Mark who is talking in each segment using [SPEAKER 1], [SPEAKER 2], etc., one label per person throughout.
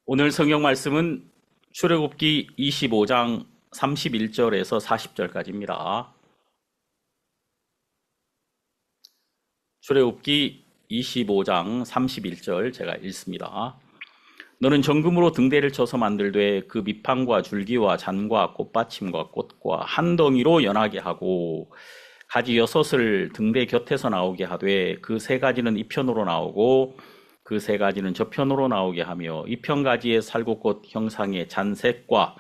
[SPEAKER 1] 오늘 성경 말씀은 출애굽기 25장 31절에서 40절까지입니다. 출애굽기 25장 31절 제가 읽습니다. 너는 정금으로 등대를 쳐서 만들되 그 밑판과 줄기와 잔과 꽃받침과 꽃과 한 덩이로 연하게 하고 가지 6을 등대 곁에서 나오게 하되 그 3가지는 이편으로 나오고 그 3가지는 저편으로 나오게 하며 이편가지의 살구꽃 형상의 잔색과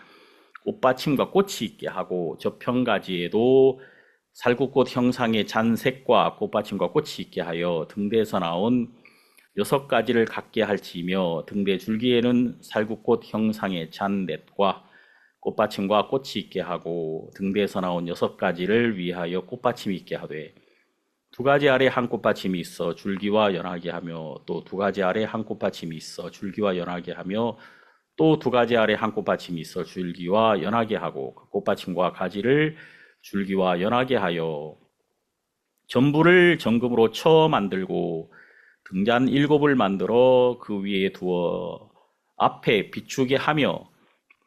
[SPEAKER 1] 꽃받침과 꽃이 있게 하고 저편가지에도 살구꽃 형상의 잔색과 꽃받침과 꽃이 있게 하여 등대에서 나온 6가지를 갖게 할지며 등대 줄기에는 살구꽃 형상의 잔넷과 꽃받침과 꽃이 있게 하고 등대에서 나온 6가지를 위하여 꽃받침이 있게 하되 2가지 아래 한 꽃받침이 있어 줄기와 연하게 하며 또 2가지 아래 한 꽃받침이 있어 줄기와 연하게 하며 또 2가지 아래 한 꽃받침이 있어 줄기와 연하게 하고 그 꽃받침과 가지를 줄기와 연하게 하여 전부를 정금으로 쳐 만들고 등잔 7을 만들어 그 위에 두어 앞에 비추게 하며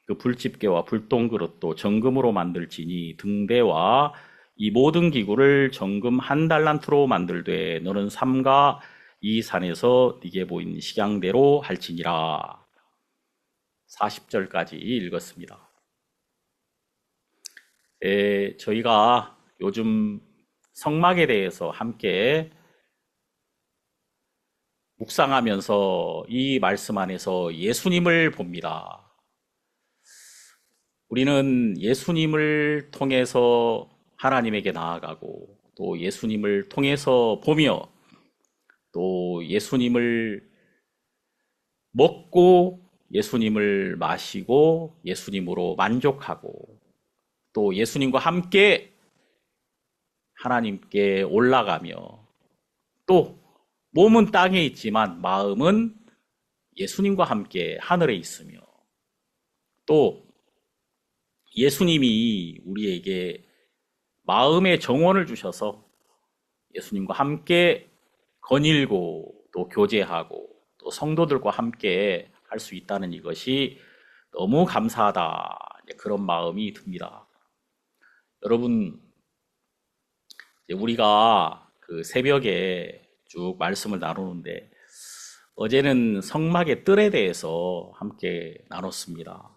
[SPEAKER 1] 그 불집게와 불똥그릇도 정금으로 만들지니 등대와 이 모든 기구를 정금 1달란트로 만들되 너는 삼가 이 산에서 네게 보인 식양대로 할지니라. 40절까지 읽었습니다. 저희가 요즘 성막에 대해서 함께 묵상하면서 이 말씀 안에서 예수님을 봅니다. 우리는 예수님을 통해서 하나님에게 나아가고 또 예수님을 통해서 보며 또 예수님을 먹고 예수님을 마시고 예수님으로 만족하고 또 예수님과 함께 하나님께 올라가며 또 몸은 땅에 있지만 마음은 예수님과 함께 하늘에 있으며 또 예수님이 우리에게 마음의 정원을 주셔서 예수님과 함께 거닐고 또 교제하고 또 성도들과 함께 할 수 있다는 이것이 너무 감사하다, 그런 마음이 듭니다. 여러분, 우리가 그 새벽에 쭉 말씀을 나누는데 어제는 성막의 뜰에 대해서 함께 나눴습니다.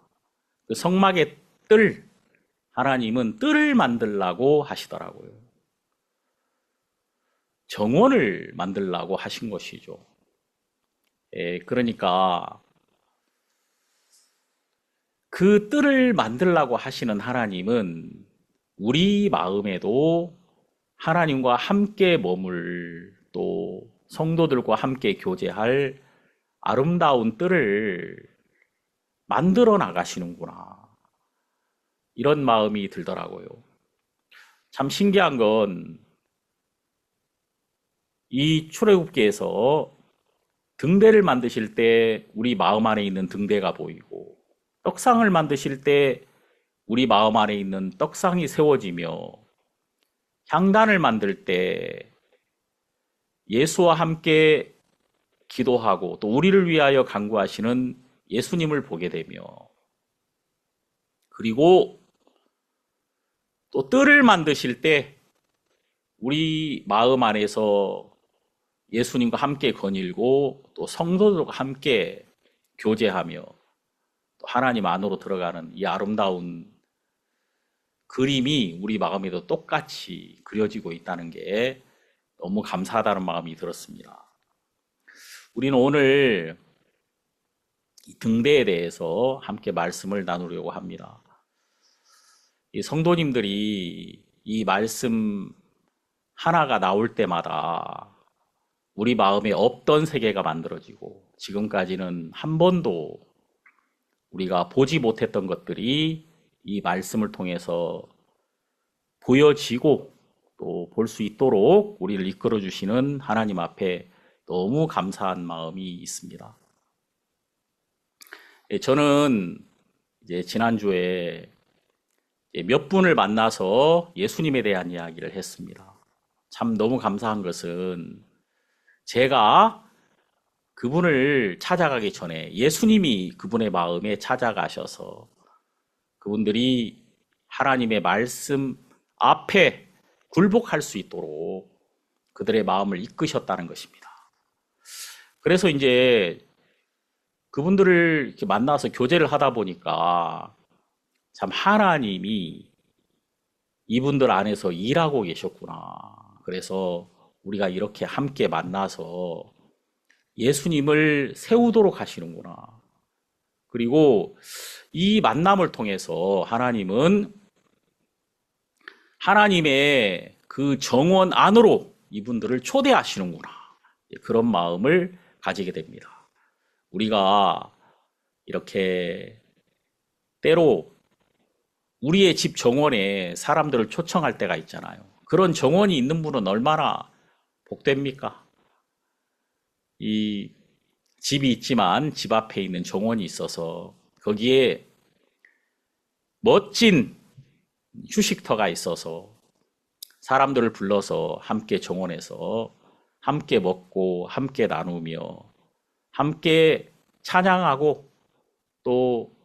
[SPEAKER 1] 그 성막의 뜰, 하나님은 뜰을 만들라고 하시더라고요. 정원을 만들라고 하신 것이죠. 그러니까 그 뜰을 만들라고 하시는 하나님은 우리 마음에도 하나님과 함께 머물 또 성도들과 함께 교제할 아름다운 뜰을 만들어 나가시는구나, 이런 마음이 들더라고요. 참 신기한 건 이 출애굽기에서 등대를 만드실 때 우리 마음 안에 있는 등대가 보이고 떡상을 만드실 때 우리 마음 안에 있는 떡상이 세워지며 향단을 만들 때 예수와 함께 기도하고 또 우리를 위하여 간구하시는 예수님을 보게 되며 그리고 또 뜰을 만드실 때 우리 마음 안에서 예수님과 함께 거닐고 또 성도들과 함께 교제하며 또 하나님 안으로 들어가는 이 아름다운 그림이 우리 마음에도 똑같이 그려지고 있다는 게 너무 감사하다는 마음이 들었습니다. 우리는 오늘 이 등대에 대해서 함께 말씀을 나누려고 합니다. 이 성도님들이 이 말씀 하나가 나올 때마다 우리 마음에 없던 세계가 만들어지고 지금까지는 한 번도 우리가 보지 못했던 것들이 이 말씀을 통해서 보여지고 또 볼 수 있도록 우리를 이끌어 주시는 하나님 앞에 너무 감사한 마음이 있습니다. 저는 이제 지난주에 몇 분을 만나서 예수님에 대한 이야기를 했습니다. 참 너무 감사한 것은 제가 그분을 찾아가기 전에 예수님이 그분의 마음에 찾아가셔서 그분들이 하나님의 말씀 앞에 굴복할 수 있도록 그들의 마음을 이끄셨다는 것입니다. 그래서 이제 그분들을 이렇게 만나서 교제를 하다 보니까 참 하나님이 이분들 안에서 일하고 계셨구나. 그래서 우리가 이렇게 함께 만나서 예수님을 세우도록 하시는구나. 그리고 이 만남을 통해서 하나님은 하나님의 그 정원 안으로 이분들을 초대하시는구나. 그런 마음을 가지게 됩니다. 우리가 이렇게 때로 우리의 집 정원에 사람들을 초청할 때가 있잖아요. 그런 정원이 있는 분은 얼마나 복됩니까? 이 집이 있지만 집 앞에 있는 정원이 있어서 거기에 멋진 휴식터가 있어서 사람들을 불러서 함께 정원에서 함께 먹고 함께 나누며 함께 찬양하고 또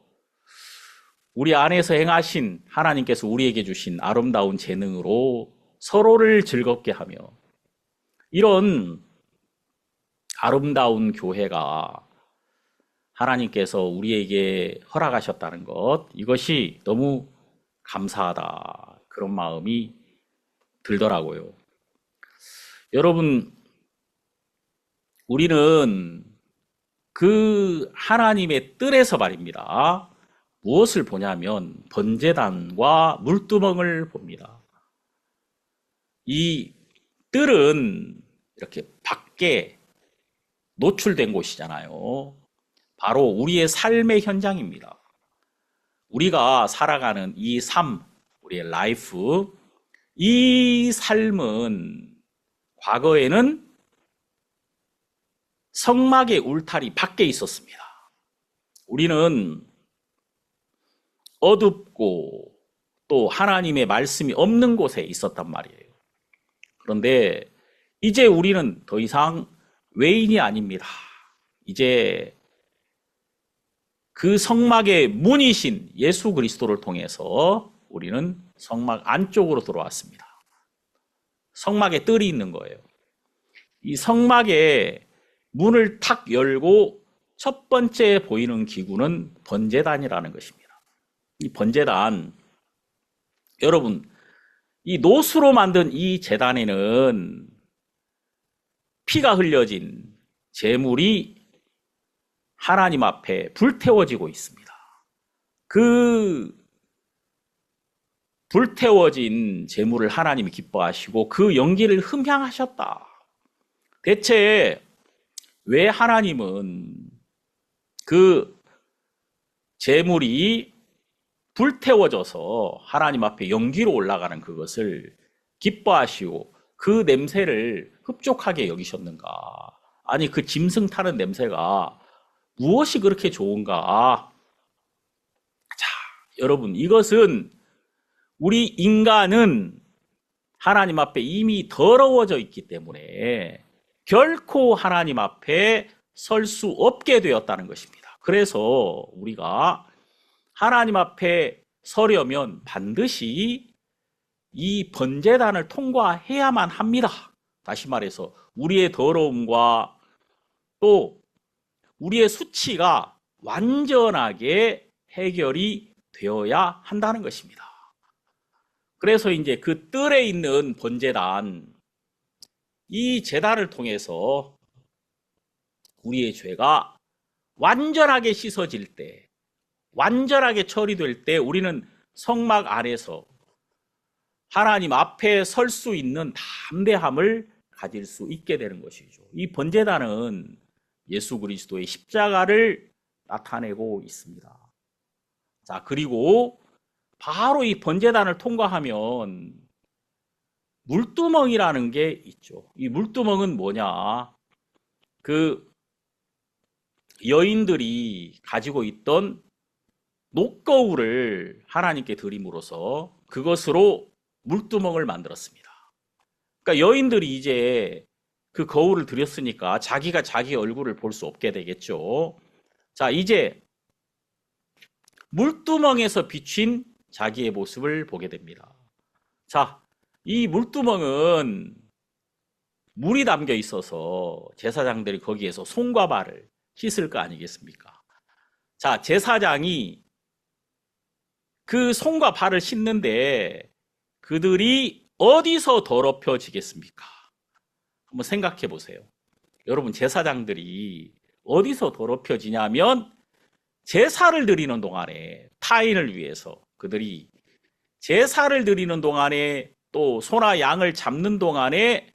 [SPEAKER 1] 우리 안에서 행하신 하나님께서 우리에게 주신 아름다운 재능으로 서로를 즐겁게 하며 이런 아름다운 교회가 하나님께서 우리에게 허락하셨다는 것, 이것이 너무 감사하다. 그런 마음이 들더라고요. 여러분, 우리는 그 하나님의 뜰에서 말입니다. 무엇을 보냐면 번제단과 물두멍을 봅니다. 이 뜰은 이렇게 밖에 노출된 곳이잖아요. 바로 우리의 삶의 현장입니다. 우리가 살아가는 이 삶, 우리의 라이프, 이 삶은 과거에는 성막의 울타리 밖에 있었습니다. 우리는 어둡고 또 하나님의 말씀이 없는 곳에 있었단 말이에요. 그런데 이제 우리는 더 이상 외인이 아닙니다. 이제 그 성막의 문이신 예수 그리스도를 통해서 우리는 성막 안쪽으로 들어왔습니다. 성막에 뜰이 있는 거예요. 이 성막의 문을 탁 열고 첫 번째 보이는 기구는 번제단이라는 것입니다. 이 번제단, 여러분, 이 노수로 만든 이 제단에는 피가 흘려진 제물이 하나님 앞에 불태워지고 있습니다. 그 불태워진 제물을 하나님이 기뻐하시고 그 연기를 흠향하셨다. 대체 왜 하나님은 그 제물이 불태워져서 하나님 앞에 연기로 올라가는 그것을 기뻐하시고 그 냄새를 흡족하게 여기셨는가? 아니, 그 짐승 타는 냄새가 무엇이 그렇게 좋은가? 자, 여러분, 이것은 우리 인간은 하나님 앞에 이미 더러워져 있기 때문에 결코 하나님 앞에 설 수 없게 되었다는 것입니다. 그래서 우리가 하나님 앞에 서려면 반드시 이 번제단을 통과해야만 합니다. 다시 말해서 우리의 더러움과 또 우리의 수치가 완전하게 해결이 되어야 한다는 것입니다. 그래서 이제 그 뜰에 있는 번제단, 이 제단을 통해서 우리의 죄가 완전하게 씻어질 때, 완전하게 처리될 때 우리는 성막 안에서 하나님 앞에 설 수 있는 담대함을 가질 수 있게 되는 것이죠. 이 번제단은 예수 그리스도의 십자가를 나타내고 있습니다. 자, 그리고 바로 이 번제단을 통과하면 물두멍이라는 게 있죠. 이 물두멍은 뭐냐? 그 여인들이 가지고 있던 녹거울을 하나님께 드림으로써 그것으로 물두멍을 만들었습니다. 그러니까 여인들이 이제 그 거울을 들였으니까 자기가 자기 얼굴을 볼 수 없게 되겠죠. 자, 이제 물두멍에서 비친 자기의 모습을 보게 됩니다. 자, 이 물두멍은 물이 담겨 있어서 제사장들이 거기에서 손과 발을 씻을 거 아니겠습니까? 자, 제사장이 그 손과 발을 씻는데 그들이 어디서 더럽혀지겠습니까? 한번 생각해 보세요. 여러분, 제사장들이 어디서 더럽혀지냐면 제사를 드리는 동안에 타인을 위해서 그들이 제사를 드리는 동안에 또 소나 양을 잡는 동안에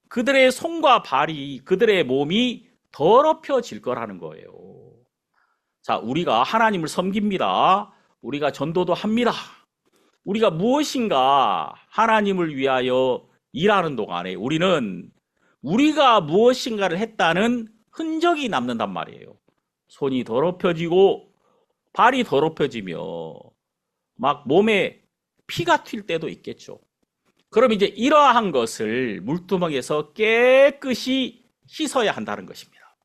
[SPEAKER 1] 그들의 손과 발이 그들의 몸이 더럽혀질 거라는 거예요. 자, 우리가 하나님을 섬깁니다. 우리가 전도도 합니다. 우리가 무엇인가 하나님을 위하여 일하는 동안에 우리는 우리가 무엇인가를 했다는 흔적이 남는단 말이에요. 손이 더럽혀지고 발이 더럽혀지며 막 몸에 피가 튈 때도 있겠죠. 그럼 이제 이러한 것을 물두멍에서 깨끗이 씻어야 한다는 것입니다.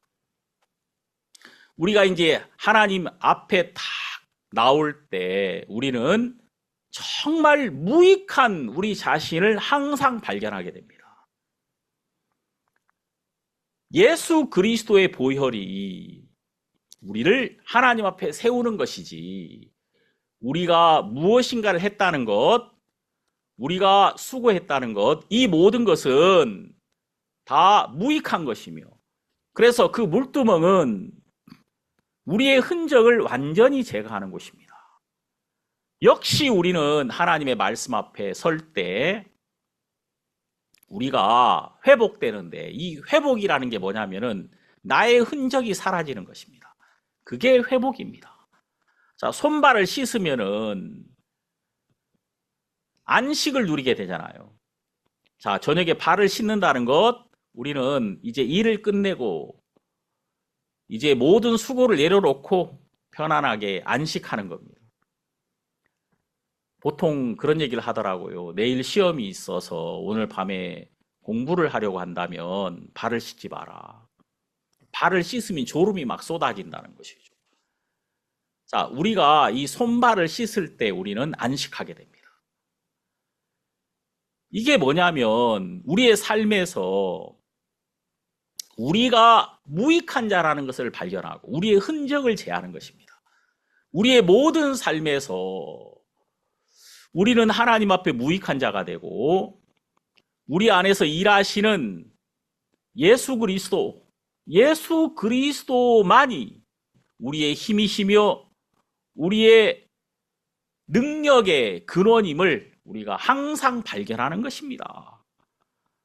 [SPEAKER 1] 우리가 이제 하나님 앞에 딱 나올 때 우리는 정말 무익한 우리 자신을 항상 발견하게 됩니다. 예수 그리스도의 보혈이 우리를 하나님 앞에 세우는 것이지 우리가 무엇인가를 했다는 것, 우리가 수고했다는 것, 이 모든 것은 다 무익한 것이며 그래서 그 물두멍은 우리의 흔적을 완전히 제거하는 곳입니다. 역시 우리는 하나님의 말씀 앞에 설 때 우리가 회복되는데 이 회복이라는 게 뭐냐면은 나의 흔적이 사라지는 것입니다. 그게 회복입니다. 자, 손발을 씻으면은 안식을 누리게 되잖아요. 자, 저녁에 발을 씻는다는 것, 우리는 이제 일을 끝내고 이제 모든 수고를 내려놓고 편안하게 안식하는 겁니다. 보통 그런 얘기를 하더라고요. 내일 시험이 있어서 오늘 밤에 공부를 하려고 한다면 발을 씻지 마라. 발을 씻으면 졸음이 막 쏟아진다는 것이죠. 자, 우리가 이 손발을 씻을 때 우리는 안식하게 됩니다. 이게 뭐냐면 우리의 삶에서 우리가 무익한 자라는 것을 발견하고 우리의 흔적을 제하는 것입니다. 우리의 모든 삶에서 우리는 하나님 앞에 무익한 자가 되고 우리 안에서 일하시는 예수 그리스도만이 우리의 힘이시며 우리의 능력의 근원임을 우리가 항상 발견하는 것입니다.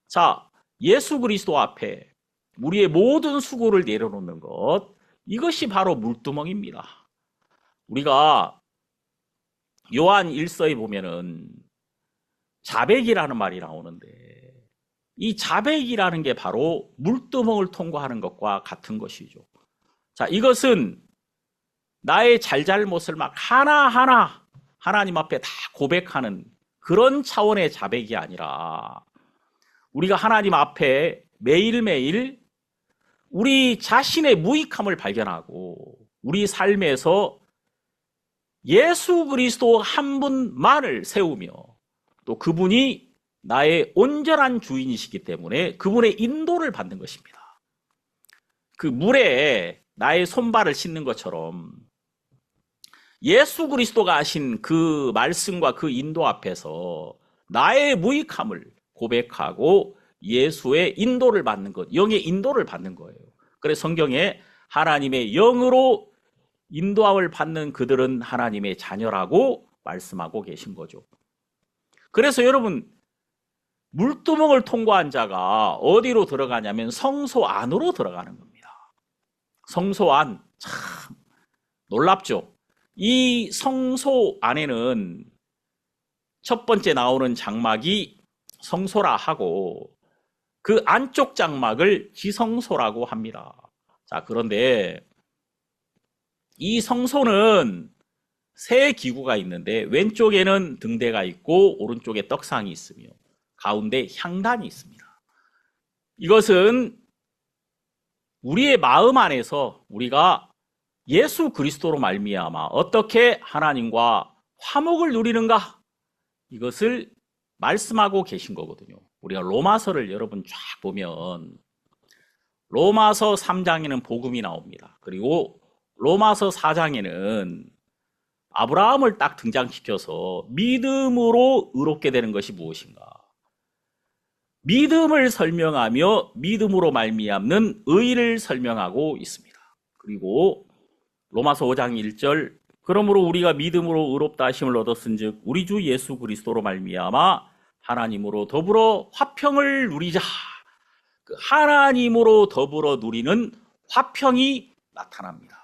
[SPEAKER 1] 자, 예수 그리스도 앞에 우리의 모든 수고를 내려놓는 것, 이것이 바로 물두멍입니다. 우리가 요한 1서에 보면은 자백이라는 말이 나오는데 이 자백이라는 게 바로 물두멍을 통과하는 것과 같은 것이죠. 자, 이것은 나의 잘잘못을 막 하나하나 하나님 앞에 다 고백하는 그런 차원의 자백이 아니라 우리가 하나님 앞에 매일매일 우리 자신의 무익함을 발견하고 우리 삶에서 예수 그리스도 한 분만을 세우며 또 그분이 나의 온전한 주인이시기 때문에 그분의 인도를 받는 것입니다. 그 물에 나의 손발을 씻는 것처럼 예수 그리스도가 하신 그 말씀과 그 인도 앞에서 나의 무익함을 고백하고 예수의 인도를 받는 것, 영의 인도를 받는 거예요. 그래서 성경에 하나님의 영으로 인도함을 받는 그들은 하나님의 자녀라고 말씀하고 계신 거죠. 그래서 여러분, 물두멍을 통과한 자가 어디로 들어가냐면 성소 안으로 들어가는 겁니다. 성소 안, 참 놀랍죠? 이 성소 안에는 첫 번째 나오는 장막이 성소라 하고 그 안쪽 장막을 지성소라고 합니다. 자, 그런데 이 성소는 세 기구가 있는데 왼쪽에는 등대가 있고 오른쪽에 떡상이 있으며 가운데 향단이 있습니다. 이것은 우리의 마음 안에서 우리가 예수 그리스도로 말미암아 어떻게 하나님과 화목을 누리는가, 이것을 말씀하고 계신 거거든요. 우리가 로마서를 여러분 쫙 보면 로마서 3장에는 복음이 나옵니다. 그리고 로마서 4장에는 아브라함을 딱 등장시켜서 믿음으로 의롭게 되는 것이 무엇인가, 믿음을 설명하며 믿음으로 말미암는 의를 설명하고 있습니다. 그리고 로마서 5장 1절, 그러므로 우리가 믿음으로 의롭다 하심을 얻었은즉 우리 주 예수 그리스도로 말미암아 하나님으로 더불어 화평을 누리자. 그 하나님으로 더불어 누리는 화평이 나타납니다.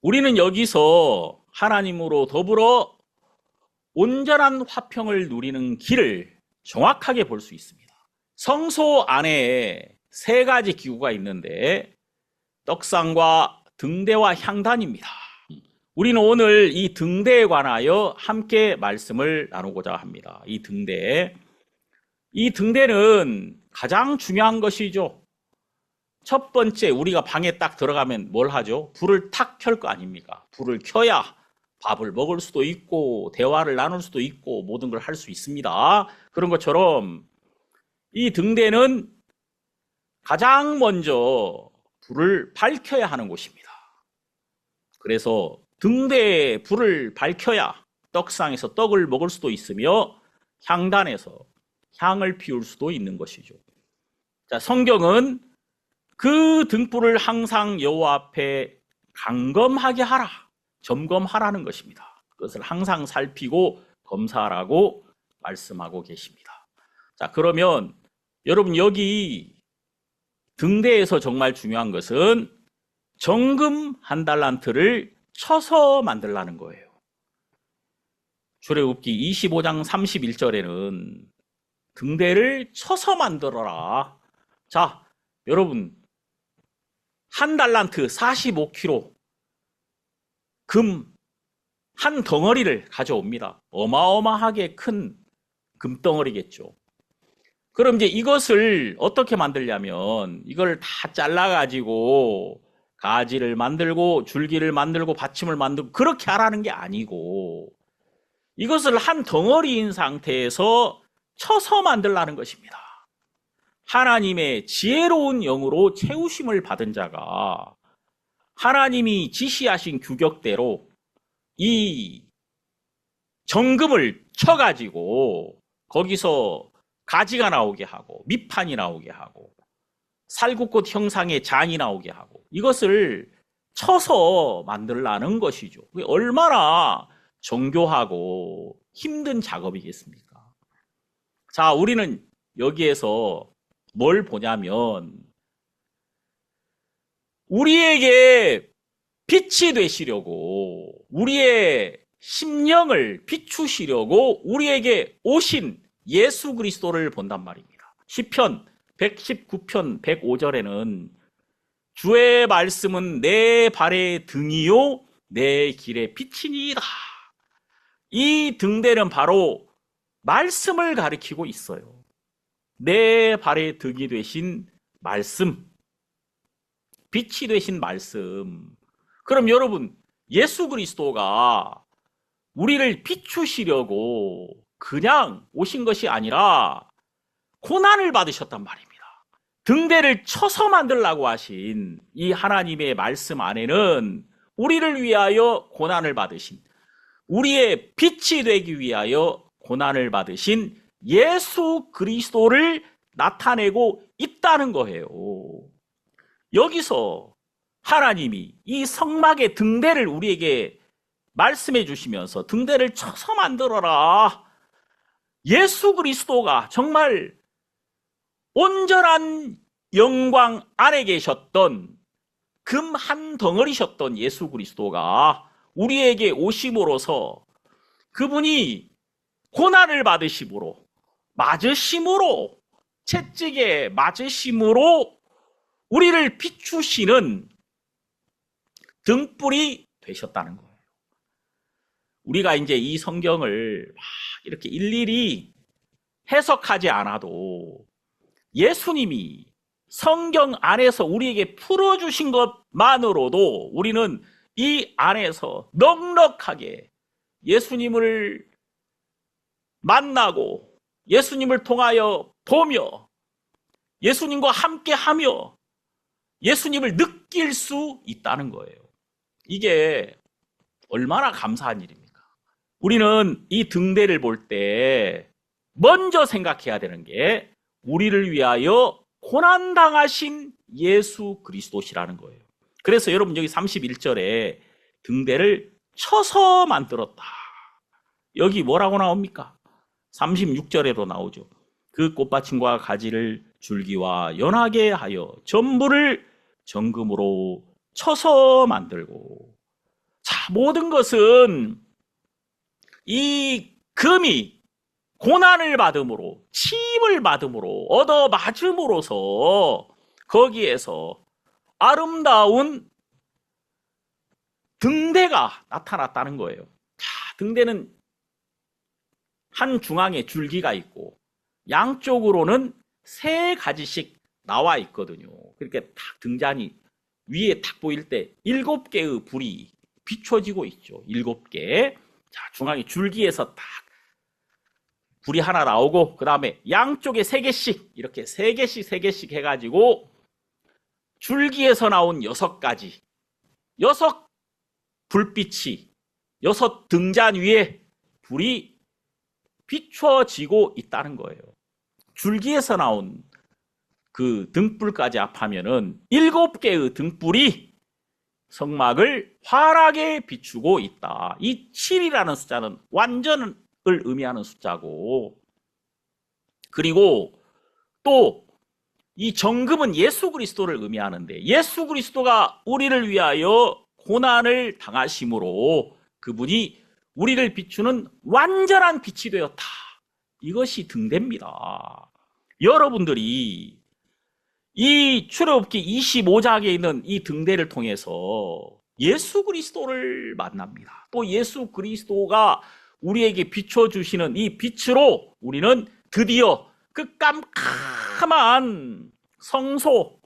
[SPEAKER 1] 우리는 여기서 하나님으로 더불어 온전한 화평을 누리는 길을 정확하게 볼 수 있습니다. 성소 안에 세 가지 기구가 있는데 떡상과 등대와 향단입니다. 우리는 오늘 이 등대에 관하여 함께 말씀을 나누고자 합니다. 이 등대는 가장 중요한 것이죠. 첫 번째, 우리가 방에 딱 들어가면 뭘 하죠? 불을 탁 켤 거 아닙니까? 불을 켜야 밥을 먹을 수도 있고 대화를 나눌 수도 있고 모든 걸 할 수 있습니다. 그런 것처럼 이 등대는 가장 먼저 불을 밝혀야 하는 곳입니다. 그래서 등대에 불을 밝혀야 떡상에서 떡을 먹을 수도 있으며 향단에서 향을 피울 수도 있는 것이죠. 자, 성경은 그 등불을 항상 여호와 앞에 감검하게 하라, 점검하라는 것입니다. 그것을 항상 살피고 검사하라고 말씀하고 계십니다. 자, 그러면 여러분, 여기 등대에서 정말 중요한 것은 정금 1달란트를 쳐서 만들라는 거예요. 출애굽기 25장 31절에는 등대를 쳐서 만들어라. 자, 여러분, 1달란트 45kg 금 한 덩어리를 가져옵니다. 어마어마하게 큰 금덩어리겠죠. 그럼 이제 이것을 어떻게 만들냐면 이걸 다 잘라가지고 가지를 만들고 줄기를 만들고 받침을 만들고 그렇게 하라는 게 아니고 이것을 한 덩어리인 상태에서 쳐서 만들라는 것입니다. 하나님의 지혜로운 영으로 채우심을 받은 자가 하나님이 지시하신 규격대로 이 정금을 쳐가지고 거기서 가지가 나오게 하고 밑판이 나오게 하고 살구꽃 형상의 잔이 나오게 하고 이것을 쳐서 만들라는 것이죠. 그게 얼마나 정교하고 힘든 작업이겠습니까? 자, 우리는 여기에서 뭘 보냐면 우리에게 빛이 되시려고 우리의 심령을 비추시려고 우리에게 오신 예수 그리스도를 본단 말입니다. 시편 119편 105절에는 주의 말씀은 내 발의 등이요 내 길의 빛이니이다. 이 등대는 바로 말씀을 가리키고 있어요. 내 발의 등이 되신 말씀, 빛이 되신 말씀. 그럼 여러분, 예수 그리스도가 우리를 비추시려고 그냥 오신 것이 아니라 고난을 받으셨단 말입니다. 등대를 쳐서 만들라고 하신 이 하나님의 말씀 안에는 우리를 위하여 고난을 받으신, 우리의 빛이 되기 위하여 고난을 받으신 예수 그리스도를 나타내고 있다는 거예요. 여기서 하나님이 이 성막의 등대를 우리에게 말씀해 주시면서 등대를 쳐서 만들어라. 예수 그리스도가 정말 온전한 영광 안에 계셨던 금 한 덩어리셨던 예수 그리스도가 우리에게 오심으로써 그분이 고난을 받으심으로 맞으심으로 채찍에 맞으심으로 우리를 비추시는 등불이 되셨다는 거예요. 우리가 이제 이 성경을 막 이렇게 일일이 해석하지 않아도 예수님이 성경 안에서 우리에게 풀어주신 것만으로도 우리는 이 안에서 넉넉하게 예수님을 만나고 예수님을 통하여 보며 예수님과 함께하며 예수님을 느낄 수 있다는 거예요. 이게 얼마나 감사한 일입니까? 우리는 이 등대를 볼 때 먼저 생각해야 되는 게 우리를 위하여 고난당하신 예수 그리스도시라는 거예요. 그래서 여러분 여기 31절에 등대를 쳐서 만들었다. 여기 뭐라고 나옵니까? 36절에도 나오죠. 그 꽃받침과 가지를 줄기와 연하게 하여 전부를 정금으로 쳐서 만들고. 자, 모든 것은 이 금이 고난을 받음으로, 치임을 받음으로, 얻어 맞음으로써 거기에서 아름다운 등대가 나타났다는 거예요. 자, 등대는 한 중앙에 줄기가 있고 양쪽으로는 세 가지씩 나와 있거든요. 그렇게 탁 등잔이 위에 탁 보일 때 7개의 불이 비춰지고 있죠. 7개. 자, 중앙에 줄기에서 딱 불이 하나 나오고 그 다음에 양쪽에 3개씩 이렇게 3개씩 해가지고 줄기에서 나온 6가지 6 불빛이 6 등잔 위에 불이 비춰지고 있다는 거예요. 줄기에서 나온 그 등불까지 합하면은 7개의 등불이 성막을 환하게 비추고 있다. 이 7이라는 숫자는 완전을 의미하는 숫자고, 그리고 또 이 정금은 예수 그리스도를 의미하는데 예수 그리스도가 우리를 위하여 고난을 당하심으로 그분이 우리를 비추는 완전한 빛이 되었다. 이것이 등대입니다. 여러분들이 이 출애굽기 25장에 있는 이 등대를 통해서 예수 그리스도를 만납니다. 또 예수 그리스도가 우리에게 비춰주시는 이 빛으로 우리는 드디어 그 깜깜한 성소,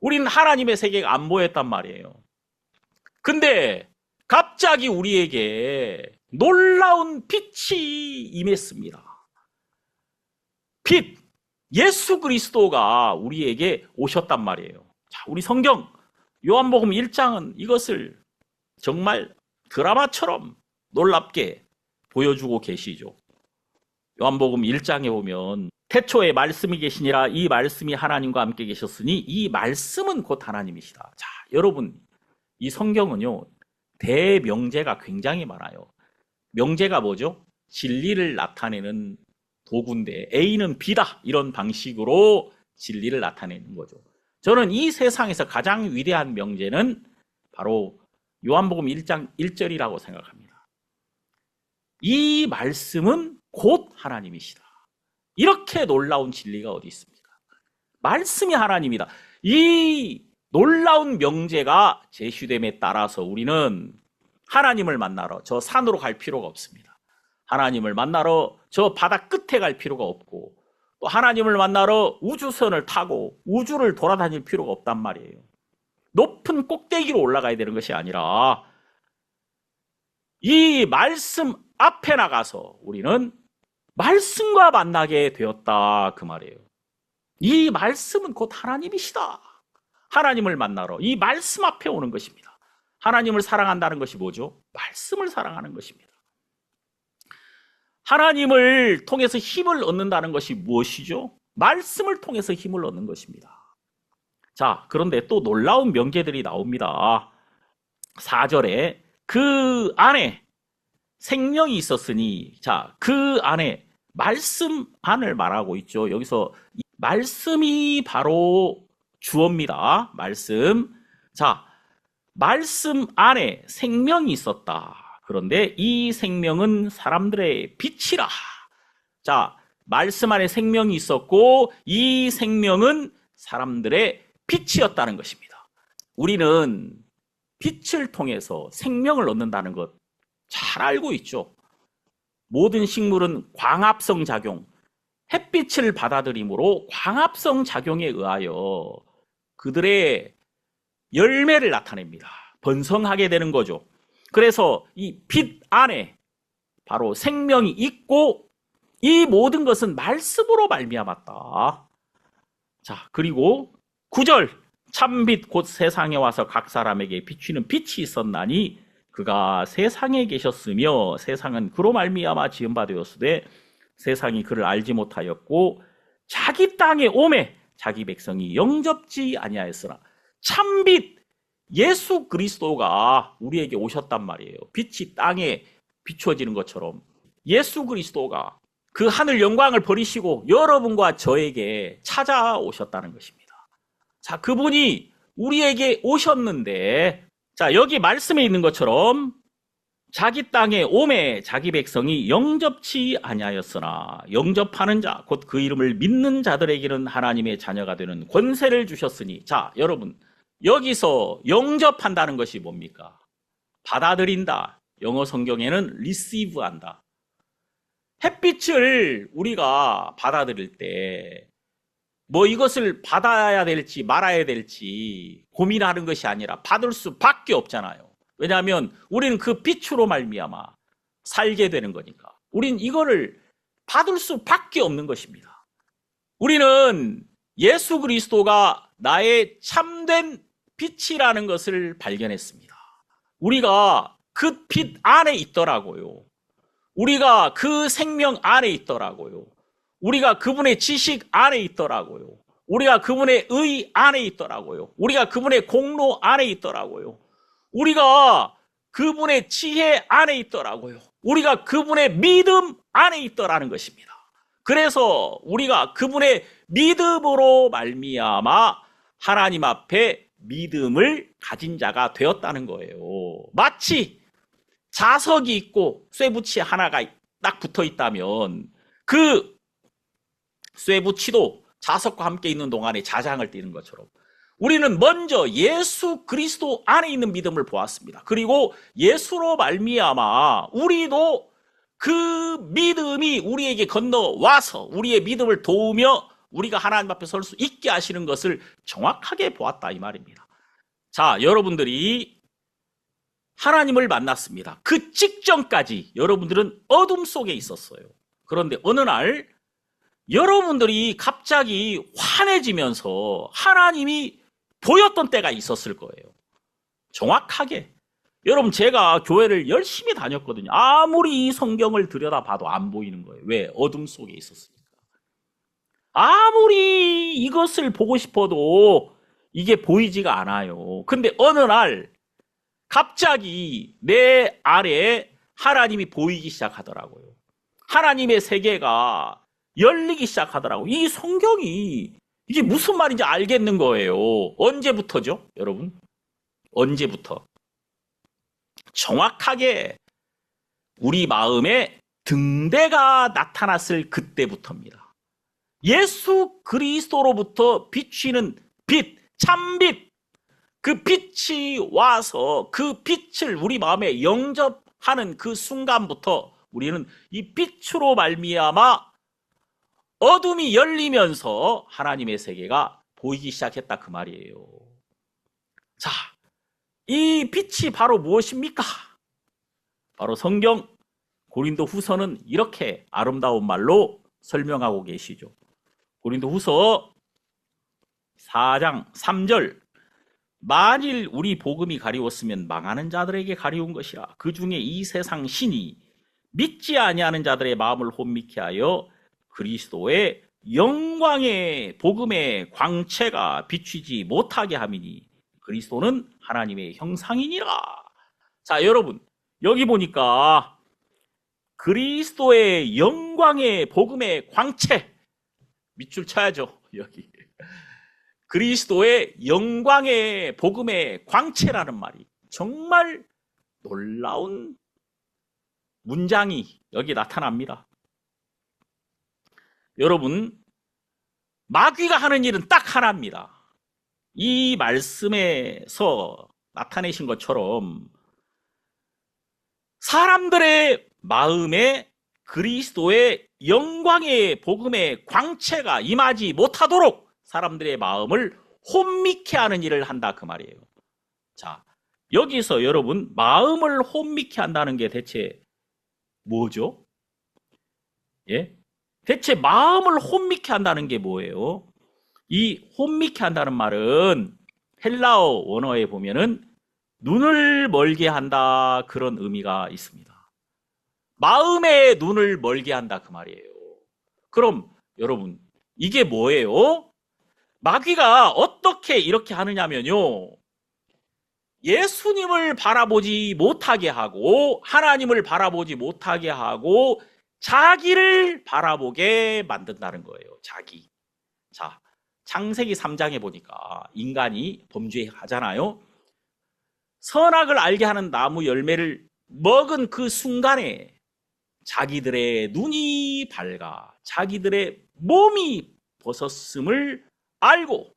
[SPEAKER 1] 우리는 하나님의 세계가 안 보였단 말이에요. 근데 갑자기 우리에게 놀라운 빛이 임했습니다. 빛, 예수 그리스도가 우리에게 오셨단 말이에요. 자, 우리 성경 요한복음 1장은 이것을 정말 드라마처럼 놀랍게 보여주고 계시죠. 요한복음 1장에 보면 태초에 말씀이 계시니라 이 말씀이 하나님과 함께 계셨으니 이 말씀은 곧 하나님이시다. 자, 여러분 이 성경은요 대명제가 굉장히 많아요. 명제가 뭐죠? 진리를 나타내는 도구인데 A는 B다 이런 방식으로 진리를 나타내는 거죠. 저는 이 세상에서 가장 위대한 명제는 바로 요한복음 1장 1절이라고 생각합니다. 이 말씀은 곧 하나님이시다. 이렇게 놀라운 진리가 어디 있습니까? 말씀이 하나님이다. 이 놀라운 명제가 제시됨에 따라서 우리는 하나님을 만나러 저 산으로 갈 필요가 없습니다. 하나님을 만나러 저 바다 끝에 갈 필요가 없고 또 하나님을 만나러 우주선을 타고 우주를 돌아다닐 필요가 없단 말이에요. 높은 꼭대기로 올라가야 되는 것이 아니라 이 말씀 앞에 나가서 우리는 말씀과 만나게 되었다 그 말이에요. 이 말씀은 곧 하나님이시다. 하나님을 만나러 이 말씀 앞에 오는 것입니다. 하나님을 사랑한다는 것이 뭐죠? 말씀을 사랑하는 것입니다. 하나님을 통해서 힘을 얻는다는 것이 무엇이죠? 말씀을 통해서 힘을 얻는 것입니다. 자, 그런데 또 놀라운 명제들이 나옵니다. 4절에 그 안에 생명이 있었으니, 자, 그 안에 말씀 안을 말하고 있죠. 여기서 말씀이 바로 주어입니다. 말씀. 자, 말씀 안에 생명이 있었다. 그런데 이 생명은 사람들의 빛이라. 자, 말씀 안에 생명이 있었고 이 생명은 사람들의 빛이었다는 것입니다. 우리는 빛을 통해서 생명을 얻는다는 것 잘 알고 있죠. 모든 식물은 광합성 작용, 햇빛을 받아들임으로 광합성 작용에 의하여 그들의 열매를 나타냅니다. 번성하게 되는 거죠. 그래서 이 빛 안에 바로 생명이 있고 이 모든 것은 말씀으로 말미암았다. 자, 그리고 9절 참빛 곧 세상에 와서 각 사람에게 비추는 빛이 있었나니 그가 세상에 계셨으며 세상은 그로 말미암아 지은 바 되었으되 세상이 그를 알지 못하였고 자기 땅에 오매 자기 백성이 영접지 아니하였으나 참빛 예수 그리스도가 우리에게 오셨단 말이에요. 빛이 땅에 비추어지는 것처럼 예수 그리스도가 그 하늘 영광을 버리시고 여러분과 저에게 찾아오셨다는 것입니다. 자, 그분이 우리에게 오셨는데, 자, 여기 말씀에 있는 것처럼 자기 땅에 오매 자기 백성이 영접치 아니하였으나 영접하는 자, 곧 그 이름을 믿는 자들에게는 하나님의 자녀가 되는 권세를 주셨으니. 자, 여러분, 여기서 영접한다는 것이 뭡니까? 받아들인다. 영어 성경에는 receive한다. 햇빛을 우리가 받아들일 때 뭐 이것을 받아야 될지 말아야 될지 고민하는 것이 아니라 받을 수밖에 없잖아요. 왜냐하면 우리는 그 빛으로 말미암아 살게 되는 거니까. 우린 이거를 받을 수밖에 없는 것입니다. 우리는 예수 그리스도가 나의 참된 빛이라는 것을 발견했습니다. 우리가 그 빛 안에 있더라고요. 우리가 그 생명 안에 있더라고요. 우리가 그분의 지식 안에 있더라고요. 우리가 그분의 의 안에 있더라고요. 우리가 그분의 공로 안에 있더라고요. 우리가 그분의 지혜 안에 있더라고요. 우리가 그분의 믿음 안에 있더라는 것입니다. 그래서 우리가 그분의 믿음으로 말미암아 하나님 앞에 믿음을 가진 자가 되었다는 거예요. 마치 자석이 있고 쇠붙이 하나가 딱 붙어 있다면 그 쇠붙이도 자석과 함께 있는 동안에 자장을 띠는 것처럼 우리는 먼저 예수 그리스도 안에 있는 믿음을 보았습니다. 그리고 예수로 말미암아 우리도 그 믿음이 우리에게 건너와서 우리의 믿음을 도우며 우리가 하나님 앞에 설 수 있게 하시는 것을 정확하게 보았다 이 말입니다. 자, 여러분들이 하나님을 만났습니다. 그 직전까지 여러분들은 어둠 속에 있었어요. 그런데 어느 날 여러분들이 갑자기 환해지면서 하나님이 보였던 때가 있었을 거예요. 정확하게. 여러분, 제가 교회를 열심히 다녔거든요. 아무리 이 성경을 들여다봐도 안 보이는 거예요. 왜? 어둠 속에 있었으니까. 아무리 이것을 보고 싶어도 이게 보이지가 않아요. 근데 어느 날 갑자기 내 아래에 하나님이 보이기 시작하더라고요. 하나님의 세계가 열리기 시작하더라고요. 이 성경이 이게 무슨 말인지 알겠는 거예요. 언제부터죠, 여러분? 언제부터? 정확하게 우리 마음에 등대가 나타났을 그때부터입니다. 예수 그리스도로부터 비추는 빛, 참빛, 그 빛이 와서 그 빛을 우리 마음에 영접하는 그 순간부터 우리는 이 빛으로 말미암아 어둠이 열리면서 하나님의 세계가 보이기 시작했다 그 말이에요. 자, 이 빛이 바로 무엇입니까? 바로 성경 고린도 후서는 이렇게 아름다운 말로 설명하고 계시죠. 고린도 후서 4장 3절 만일 우리 복음이 가리웠으면 망하는 자들에게 가리운 것이라. 그 중에 이 세상 신이 믿지 아니하는 자들의 마음을 혼미케 하여 그리스도의 영광의 복음의 광채가 비추지 못하게 함이니 그리스도는 하나님의 형상이니라. 자, 여러분, 여기 보니까 그리스도의 영광의 복음의 광채, 밑줄 쳐야죠. 여기 그리스도의 영광의 복음의 광채라는 말이 정말 놀라운 문장이 여기 나타납니다. 여러분, 마귀가 하는 일은 딱 하나입니다. 이 말씀에서 나타내신 것처럼 사람들의 마음에 그리스도의 영광의 복음의 광채가 임하지 못하도록 사람들의 마음을 혼미케 하는 일을 한다 그 말이에요. 자, 여기서 여러분 마음을 혼미케 한다는 게 대체 뭐죠? 예? 대체 마음을 혼미케 한다는 게 뭐예요? 이 혼미케 한다는 말은 헬라어 원어에 보면은 눈을 멀게 한다 그런 의미가 있습니다. 마음의 눈을 멀게 한다 그 말이에요. 그럼 여러분 이게 뭐예요? 마귀가 어떻게 이렇게 하느냐면요, 예수님을 바라보지 못하게 하고 하나님을 바라보지 못하게 하고 자기를 바라보게 만든다는 거예요. 자기. 자, 창세기 3장에 보니까 인간이 범죄하잖아요. 선악을 알게 하는 나무 열매를 먹은 그 순간에 자기들의 눈이 밝아 자기들의 몸이 벗었음을 알고,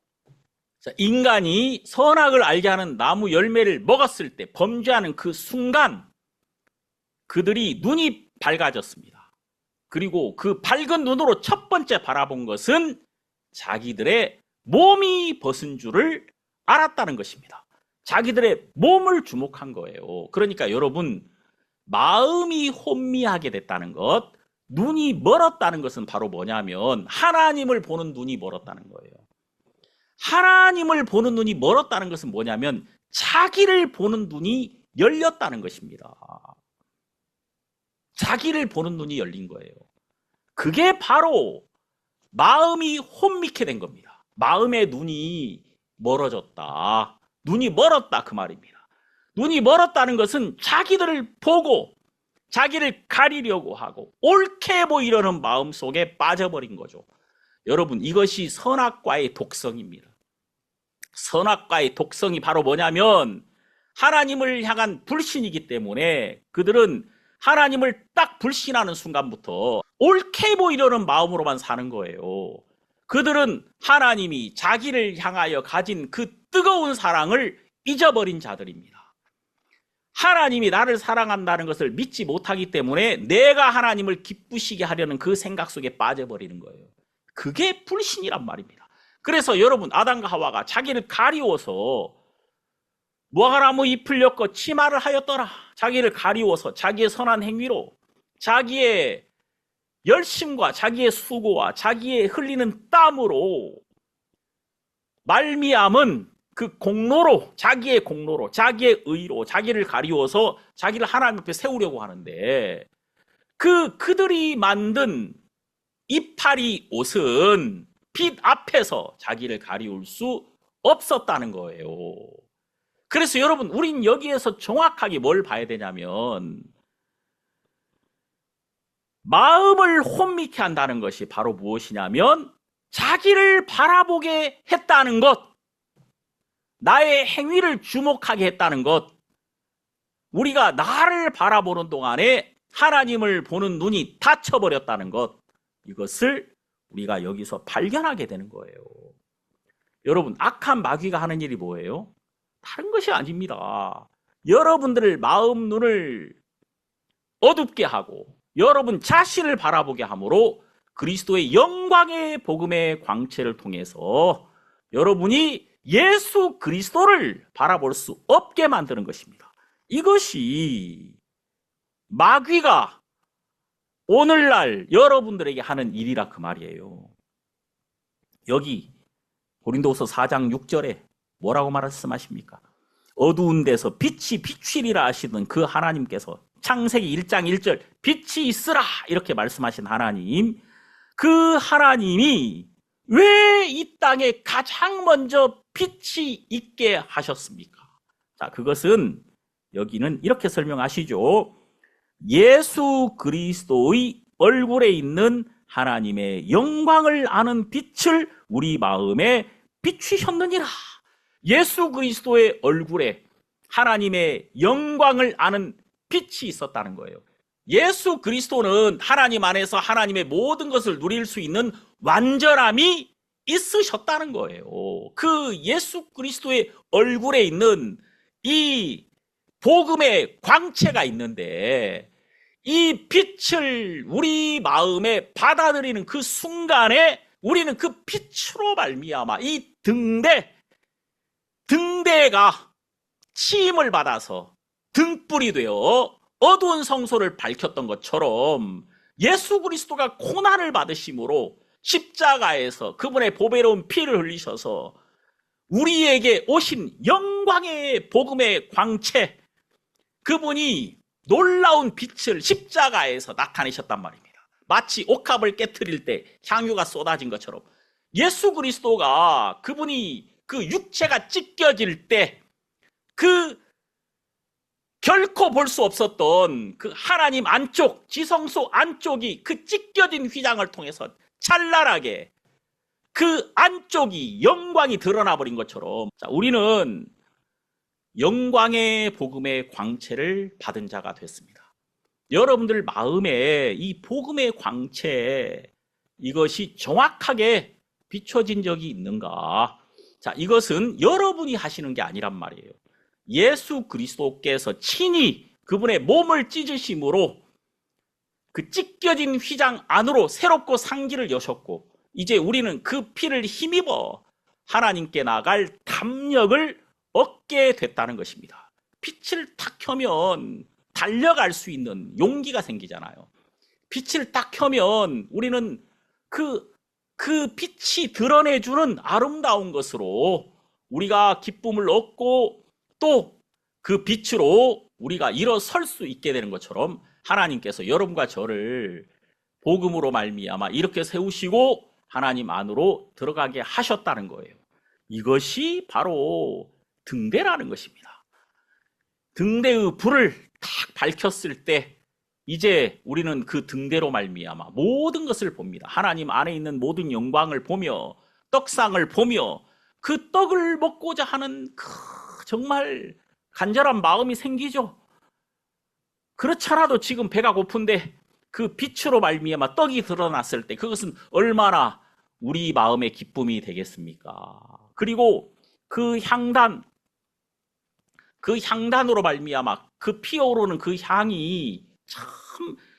[SPEAKER 1] 인간이 선악을 알게 하는 나무 열매를 먹었을 때 범죄하는 그 순간 그들이 눈이 밝아졌습니다. 그리고 그 밝은 눈으로 첫 번째 바라본 것은 자기들의 몸이 벗은 줄을 알았다는 것입니다. 자기들의 몸을 주목한 거예요. 그러니까 여러분, 마음이 혼미하게 됐다는 것, 눈이 멀었다는 것은 바로 뭐냐면 하나님을 보는 눈이 멀었다는 거예요. 하나님을 보는 눈이 멀었다는 것은 뭐냐면 자기를 보는 눈이 열렸다는 것입니다. 자기를 보는 눈이 열린 거예요. 그게 바로 마음이 혼미케 된 겁니다. 마음의 눈이 멀어졌다. 눈이 멀었다 그 말입니다. 눈이 멀었다는 것은 자기들을 보고 자기를 가리려고 하고 옳게 보이려는 마음 속에 빠져버린 거죠. 여러분, 이것이 선악과의 독성입니다. 선악과의 독성이 바로 뭐냐면 하나님을 향한 불신이기 때문에 그들은 하나님을 딱 불신하는 순간부터 옳게 보이려는 마음으로만 사는 거예요. 그들은 하나님이 자기를 향하여 가진 그 뜨거운 사랑을 잊어버린 자들입니다. 하나님이 나를 사랑한다는 것을 믿지 못하기 때문에 내가 하나님을 기쁘시게 하려는 그 생각 속에 빠져버리는 거예요. 그게 불신이란 말입니다. 그래서 여러분, 아담과 하와가 자기를 가리워서 무화과나무 잎을 엮어 치마를 하였더라. 자기를 가리워서 자기의 선한 행위로 자기의 열심과 자기의 수고와 자기의 흘리는 땀으로 말미암은 그 공로로, 자기의 공로로, 자기의 의로 자기를 가리워서 자기를 하나님 앞에 세우려고 하는데 그들이 만든 이파리 옷은 빛 앞에서 자기를 가리울 수 없었다는 거예요. 그래서 여러분, 우린 여기에서 정확하게 뭘 봐야 되냐면 마음을 혼미케 한다는 것이 바로 무엇이냐면 자기를 바라보게 했다는 것, 나의 행위를 주목하게 했다는 것, 우리가 나를 바라보는 동안에 하나님을 보는 눈이 닫혀버렸다는 것, 이것을 우리가 여기서 발견하게 되는 거예요. 여러분, 악한 마귀가 하는 일이 뭐예요? 다른 것이 아닙니다. 여러분들을 마음 눈을 어둡게 하고 여러분 자신을 바라보게 함으로 그리스도의 영광의 복음의 광채를 통해서 여러분이 예수 그리스도를 바라볼 수 없게 만드는 것입니다. 이것이 마귀가 오늘날 여러분들에게 하는 일이라 그 말이에요. 여기 고린도후서 4장 6절에 뭐라고 말씀하십니까? 어두운 데서 빛이 비추리라 하시던 그 하나님께서 창세기 1장 1절 빛이 있으라 이렇게 말씀하신 하나님, 그 하나님이 왜 이 땅에 가장 먼저 빛이 있게 하셨습니까? 자, 그것은 여기는 이렇게 설명하시죠. 예수 그리스도의 얼굴에 있는 하나님의 영광을 아는 빛을 우리 마음에 비추셨느니라. 예수 그리스도의 얼굴에 하나님의 영광을 아는 빛이 있었다는 거예요. 예수 그리스도는 하나님 안에서 하나님의 모든 것을 누릴 수 있는 완전함이 있으셨다는 거예요. 그 예수 그리스도의 얼굴에 있는 이 복음의 광채가 있는데 이 빛을 우리 마음에 받아들이는 그 순간에 우리는 그 빛으로 말미암아 이 등대가 치임을 받아서 등불이 되어 어두운 성소를 밝혔던 것처럼 예수 그리스도가 고난을 받으심으로 십자가에서 그분의 보배로운 피를 흘리셔서 우리에게 오신 영광의 복음의 광채, 그분이 놀라운 빛을 십자가에서 나타내셨단 말입니다. 마치 옥합을 깨트릴 때 향유가 쏟아진 것처럼 예수 그리스도가 그분이 그 육체가 찢겨질 때 그 결코 볼 수 없었던 그 하나님 안쪽, 지성소 안쪽이 그 찢겨진 휘장을 통해서 찬란하게 그 안쪽이 영광이 드러나 버린 것처럼, 자, 우리는 영광의 복음의 광채를 받은 자가 됐습니다. 여러분들 마음에 이 복음의 광채, 이것이 정확하게 비춰진 적이 있는가? 자, 이것은 여러분이 하시는 게 아니란 말이에요. 예수 그리스도께서 친히 그분의 몸을 찢으심으로 그 찢겨진 휘장 안으로 새롭고 상기를 여셨고, 이제 우리는 그 피를 힘입어 하나님께 나갈 담력을 얻게 됐다는 것입니다. 빛을 딱 켜면 달려갈 수 있는 용기가 생기잖아요. 빛을 딱 켜면 우리는 그 빛이 드러내주는 아름다운 것으로 우리가 기쁨을 얻고 또 그 빛으로 우리가 일어설 수 있게 되는 것처럼 하나님께서 여러분과 저를 복음으로 말미암아 이렇게 세우시고 하나님 안으로 들어가게 하셨다는 거예요. 이것이 바로 등대라는 것입니다. 등대의 불을 딱 밝혔을 때 이제 우리는 그 등대로 말미암아 모든 것을 봅니다. 하나님 안에 있는 모든 영광을 보며 떡상을 보며 그 떡을 먹고자 하는 정말 간절한 마음이 생기죠. 그렇잖아도 지금 배가 고픈데 그 빛으로 말미암아 떡이 드러났을 때 그것은 얼마나 우리 마음의 기쁨이 되겠습니까? 그리고 그 향단으로 말미암아 그 피어오르는 그 향이 참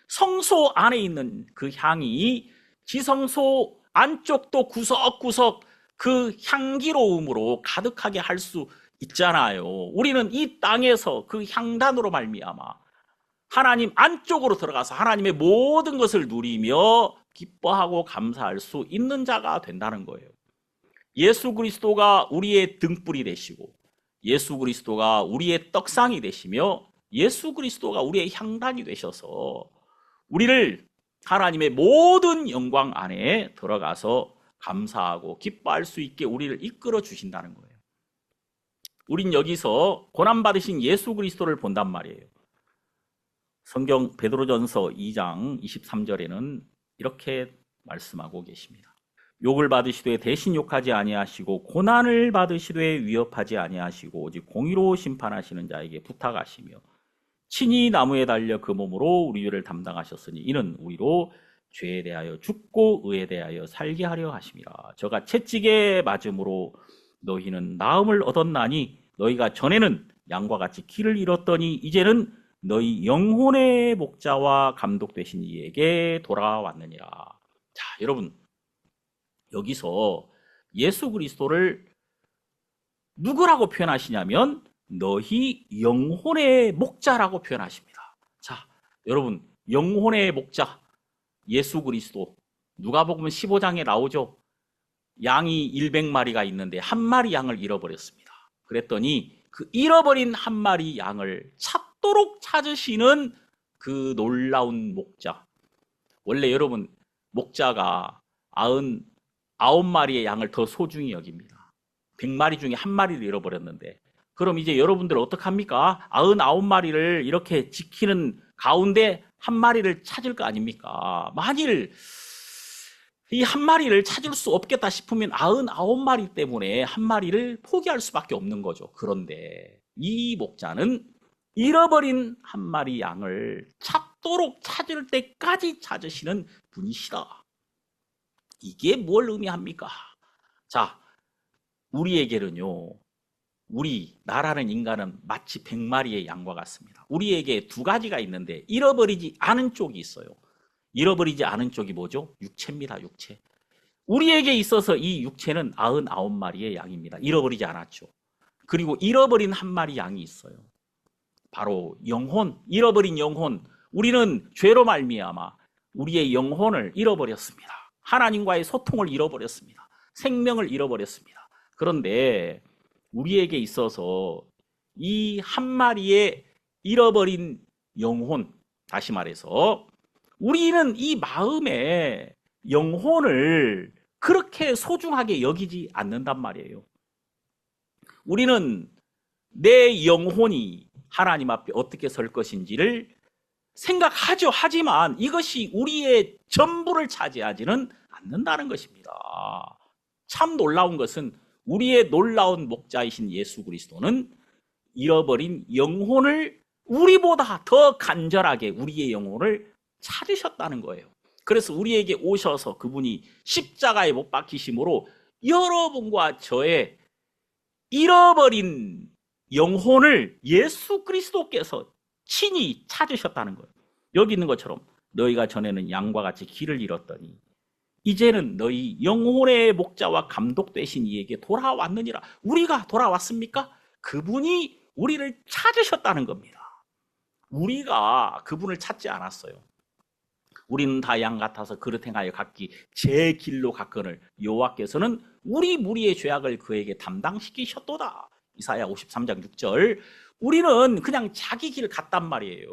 [SPEAKER 1] 성소 안에 있는 그 향이 지성소 안쪽도 구석구석 그 향기로움으로 가득하게 할 수 있잖아요. 우리는 이 땅에서 그 향단으로 말미암아 하나님 안쪽으로 들어가서 하나님의 모든 것을 누리며 기뻐하고 감사할 수 있는 자가 된다는 거예요. 예수 그리스도가 우리의 등불이 되시고 예수 그리스도가 우리의 떡상이 되시며 예수 그리스도가 우리의 향단이 되셔서 우리를 하나님의 모든 영광 안에 들어가서 감사하고 기뻐할 수 있게 우리를 이끌어 주신다는 거예요. 우린 여기서 고난받으신 예수 그리스도를 본단 말이에요. 성경 베드로전서 2장 23절에는 이렇게 말씀하고 계십니다. 욕을 받으시되 대신 욕하지 아니하시고 고난을 받으시되 위협하지 아니하시고 오직 공의로 심판하시는 자에게 부탁하시며 친히 나무에 달려 그 몸으로 우리를 담당하셨으니 이는 우리로 죄에 대하여 죽고 의에 대하여 살게 하려 하심이라. 저가 채찍에 맞음으로 너희는 나음을 얻었나니 너희가 전에는 양과 같이 길을 잃었더니 이제는 너희 영혼의 목자와 감독 되신 이에게 돌아왔느니라. 자, 여러분, 여기서 예수 그리스도를 누구라고 표현하시냐면 너희 영혼의 목자라고 표현하십니다. 자, 여러분, 영혼의 목자 예수 그리스도, 누가복음 15장에 나오죠. 양이 100마리가 있는데 한 마리 양을 잃어버렸습니다. 그랬더니 그 잃어버린 한 마리 양을 찾도록 찾으시는 그 놀라운 목자. 원래 여러분, 목자가 99마리의 양을 더 소중히 여깁니다. 100마리 중에 한 마리를 잃어버렸는데, 그럼 이제 여러분들 어떡합니까? 99마리를 이렇게 지키는 가운데 한 마리를 찾을 거 아닙니까? 만일 이 한 마리를 찾을 수 없겠다 싶으면 99마리 때문에 한 마리를 포기할 수밖에 없는 거죠. 그런데 이 목자는 잃어버린 한 마리 양을 찾도록 찾을 때까지 찾으시는 분이시다. 이게 뭘 의미합니까? 자, 우리에게는요, 우리 나라는 인간은 마치 100마리의 양과 같습니다. 우리에게 두 가지가 있는데 잃어버리지 않은 쪽이 있어요. 잃어버리지 않은 쪽이 뭐죠? 육체입니다. 육체. 우리에게 있어서 이 육체는 99마리의 양입니다. 잃어버리지 않았죠. 그리고 잃어버린 한 마리 양이 있어요. 바로 영혼, 잃어버린 영혼. 우리는 죄로 말미암아 우리의 영혼을 잃어버렸습니다. 하나님과의 소통을 잃어버렸습니다. 생명을 잃어버렸습니다. 그런데 우리에게 있어서 이 한 마리의 잃어버린 영혼, 다시 말해서 우리는 이 마음의 영혼을 그렇게 소중하게 여기지 않는단 말이에요. 우리는 내 영혼이 하나님 앞에 어떻게 설 것인지를 생각하죠. 하지만 이것이 우리의 전부를 차지하지는 않는다는 것입니다. 참 놀라운 것은 우리의 놀라운 목자이신 예수 그리스도는 잃어버린 영혼을 우리보다 더 간절하게 우리의 영혼을 찾으셨다는 거예요. 그래서 우리에게 오셔서 그분이 십자가에 못 박히심으로 여러분과 저의 잃어버린 영혼을 예수 그리스도께서 친히 찾으셨다는 거예요. 여기 있는 것처럼 너희가 전에는 양과 같이 길을 잃었더니 이제는 너희 영혼의 목자와 감독 되신 이에게 돌아왔느니라. 우리가 돌아왔습니까? 그분이 우리를 찾으셨다는 겁니다. 우리가 그분을 찾지 않았어요. 우리는 다 양 같아서 그릇 행하여 각기 제 길로 갔거늘 여호와께서는 우리 무리의 죄악을 그에게 담당시키셨도다. 이사야 53장 6절. 우리는 그냥 자기 길 갔단 말이에요.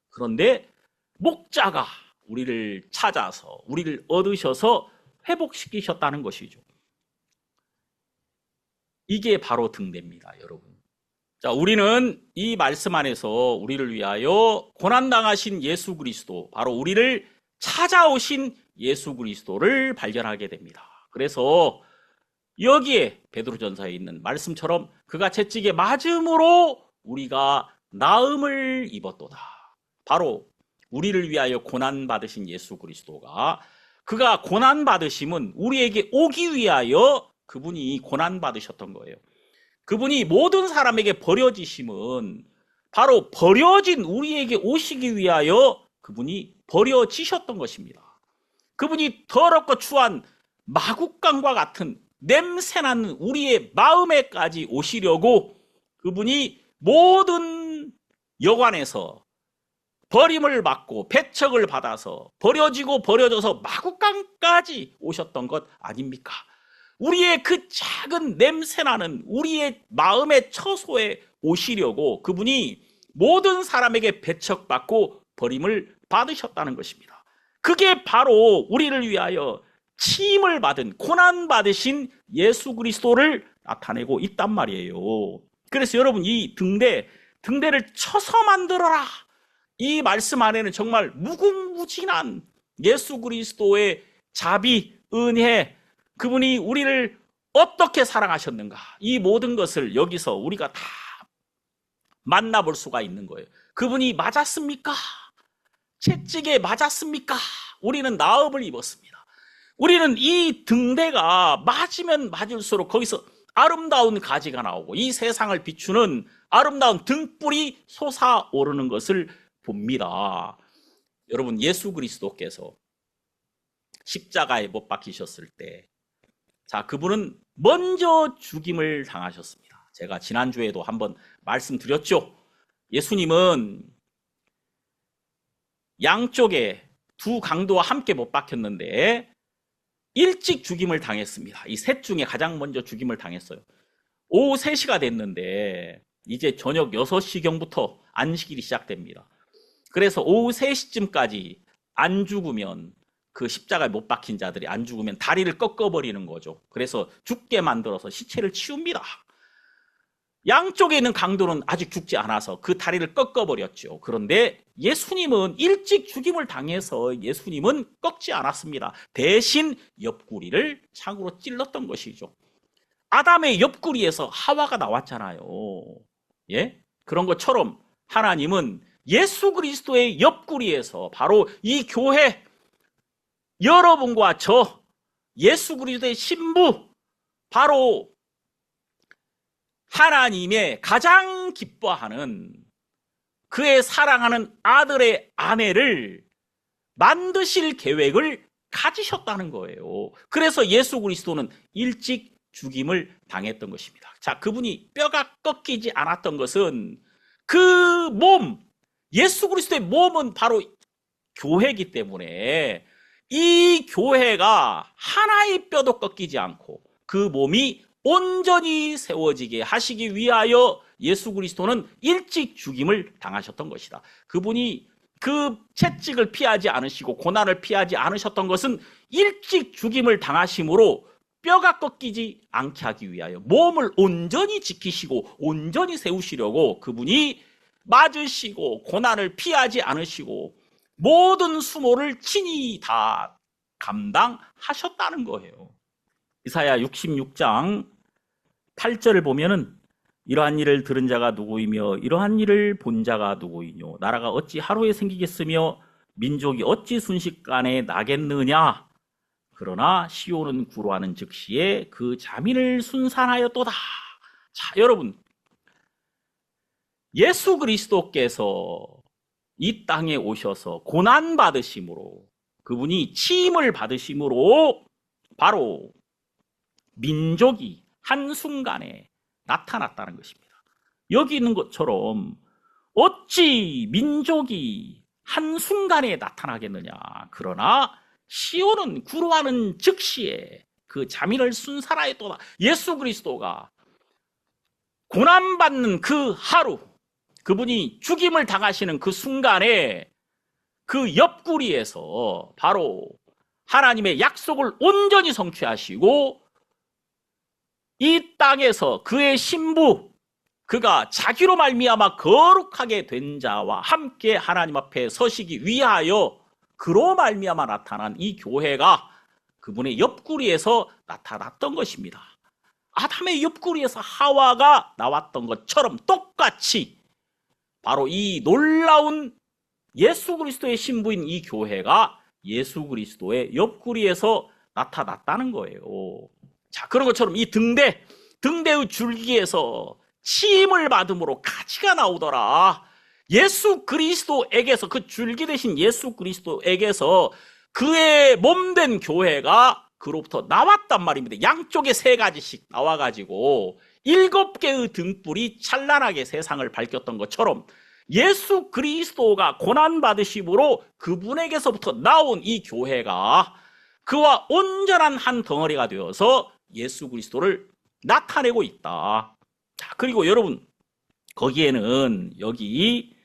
[SPEAKER 1] 그런데 목자가 우리를 찾아서 우리를 얻으셔서 회복시키셨다는 것이죠. 이게 바로 등대입니다, 여러분. 자, 우리는 이 말씀 안에서 우리를 위하여 고난당하신 예수 그리스도, 바로 우리를 찾아오신 예수 그리스도를 발견하게 됩니다. 그래서 여기에 베드로전서에 있는 말씀처럼 그가 채찍에 맞음으로 우리가 나음을 입었도다. 바로 우리를 위하여 고난받으신 예수 그리스도가, 그가 고난받으심은 우리에게 오기 위하여 그분이 고난받으셨던 거예요. 그분이 모든 사람에게 버려지심은 바로 버려진 우리에게 오시기 위하여 그분이 버려지셨던 것입니다. 그분이 더럽고 추한 마국간과 같은 냄새나는 우리의 마음에까지 오시려고 그분이 모든 여관에서 버림을 받고 배척을 받아서 버려지고 버려져서 마국간까지 오셨던 것 아닙니까? 우리의 그 작은 냄새나는 우리의 마음의 처소에 오시려고 그분이 모든 사람에게 배척받고 버림을 받으셨다는 것입니다. 그게 바로 우리를 위하여 치임을 받은, 고난받으신 예수 그리스도를 나타내고 있단 말이에요. 그래서 여러분, 이 등대를 쳐서 만들어라, 이 말씀 안에는 정말 무궁무진한 예수 그리스도의 자비, 은혜, 그분이 우리를 어떻게 사랑하셨는가, 이 모든 것을 여기서 우리가 다 만나볼 수가 있는 거예요. 그분이 맞았습니까? 채찍에 맞았습니까? 우리는 나음을 입었습니다. 우리는 이 등대가 맞으면 맞을수록 거기서 아름다운 가지가 나오고 이 세상을 비추는 아름다운 등불이 솟아오르는 것을 봅니다. 여러분, 예수 그리스도께서 십자가에 못 박히셨을 때, 자, 그분은 먼저 죽임을 당하셨습니다. 제가 지난주에도 한번 말씀드렸죠. 예수님은 양쪽에 두 강도와 함께 못 박혔는데 일찍 죽임을 당했습니다. 이 셋 중에 가장 먼저 죽임을 당했어요. 오후 3시가 됐는데 이제 저녁 6시경부터 안식일이 시작됩니다. 그래서 오후 3시쯤까지 안 죽으면, 그 십자가에 못 박힌 자들이 안 죽으면 다리를 꺾어버리는 거죠. 그래서 죽게 만들어서 시체를 치웁니다. 양쪽에 있는 강도는 아직 죽지 않아서 그 다리를 꺾어버렸죠. 그런데 예수님은 일찍 죽임을 당해서 예수님은 꺾지 않았습니다. 대신 옆구리를 창으로 찔렀던 것이죠. 아담의 옆구리에서 하와가 나왔잖아요. 예? 그런 것처럼 하나님은 예수 그리스도의 옆구리에서, 바로 이 교회, 여러분과 저 예수 그리스도의 신부, 바로 하나님의 가장 기뻐하는 그의 사랑하는 아들의 아내를 만드실 계획을 가지셨다는 거예요. 그래서 예수 그리스도는 일찍 죽임을 당했던 것입니다. 자, 그분이 뼈가 꺾이지 않았던 것은 그 몸, 예수 그리스도의 몸은 바로 교회이기 때문에 이 교회가 하나의 뼈도 꺾이지 않고 그 몸이 온전히 세워지게 하시기 위하여 예수 그리스도는 일찍 죽임을 당하셨던 것이다. 그분이 그 채찍을 피하지 않으시고 고난을 피하지 않으셨던 것은 일찍 죽임을 당하심으로 뼈가 꺾이지 않게 하기 위하여 몸을 온전히 지키시고 온전히 세우시려고 그분이 맞으시고 고난을 피하지 않으시고 모든 수모를 친히 다 감당하셨다는 거예요. 이사야 66장 8절을 보면은 이러한 일을 들은 자가 누구이며 이러한 일을 본 자가 누구이뇨 나라가 어찌 하루에 생기겠으며 민족이 어찌 순식간에 나겠느냐 그러나 시온은 구로하는 즉시에 그 자민을 순산하였도다. 자, 여러분, 예수 그리스도께서 이 땅에 오셔서 고난 받으심으로 그분이 치임을 받으심으로 바로 민족이 한순간에 나타났다는 것입니다. 여기 있는 것처럼 어찌 민족이 한순간에 나타나겠느냐. 그러나 시온은 구로하는 즉시에 그 자민을 순산하였도다. 예수 그리스도가 고난받는 그 하루, 그분이 죽임을 당하시는 그 순간에 그 옆구리에서 바로 하나님의 약속을 온전히 성취하시고 이 땅에서 그의 신부, 그가 자기로 말미암아 거룩하게 된 자와 함께 하나님 앞에 서시기 위하여 그로 말미암아 나타난 이 교회가 그분의 옆구리에서 나타났던 것입니다. 아담의 옆구리에서 하와가 나왔던 것처럼 똑같이 바로 이 놀라운 예수 그리스도의 신부인 이 교회가 예수 그리스도의 옆구리에서 나타났다는 거예요. 자, 그런 것처럼 이 등대의 줄기에서 치임을 받음으로 가지가 나오더라. 예수 그리스도에게서, 그 줄기 되신 예수 그리스도에게서 그의 몸된 교회가 그로부터 나왔단 말입니다. 양쪽에 3가지씩 나와가지고 7개의 등불이 찬란하게 세상을 밝혔던 것처럼 예수 그리스도가 고난받으심으로 그분에게서부터 나온 이 교회가 그와 온전한 한 덩어리가 되어서 예수 그리스도를 나타내고 있다. 자, 그리고 여러분, 거기에는 여기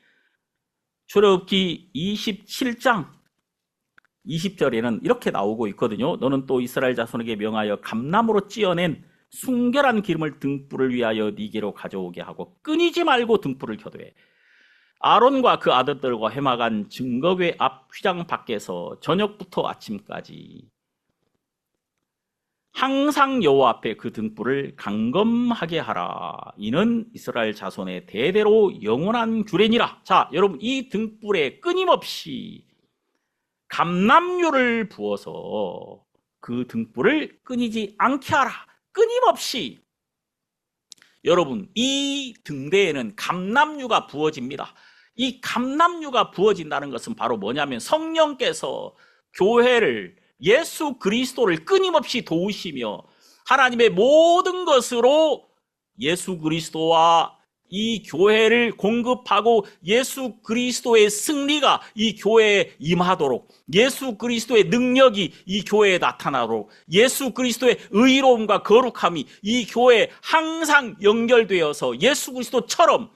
[SPEAKER 1] 출애굽기 27장 20절에는 이렇게 나오고 있거든요. 너는 또 이스라엘 자손에게 명하여 감나무로 찧어낸 순결한 기름을 등불을 위하여 네게로 가져오게 하고 끊이지 말고 등불을 켜두에 아론과 그 아들들과 회막한 증거궤 앞 휘장 밖에서 저녁부터 아침까지 항상 여호와 앞에 그 등불을 강검하게 하라. 이는 이스라엘 자손의 대대로 영원한 규례니라. 자, 여러분, 이 등불에 끊임없이 감람유를 부어서 그 등불을 끊이지 않게 하라. 끊임없이. 여러분, 이 등대에는 감람유가 부어집니다. 이 감람유가 부어진다는 것은 바로 뭐냐면 성령께서 교회를, 예수 그리스도를 끊임없이 도우시며 하나님의 모든 것으로 예수 그리스도와 이 교회를 공급하고 예수 그리스도의 승리가 이 교회에 임하도록, 예수 그리스도의 능력이 이 교회에 나타나도록, 예수 그리스도의 의로움과 거룩함이 이 교회에 항상 연결되어서 예수 그리스도처럼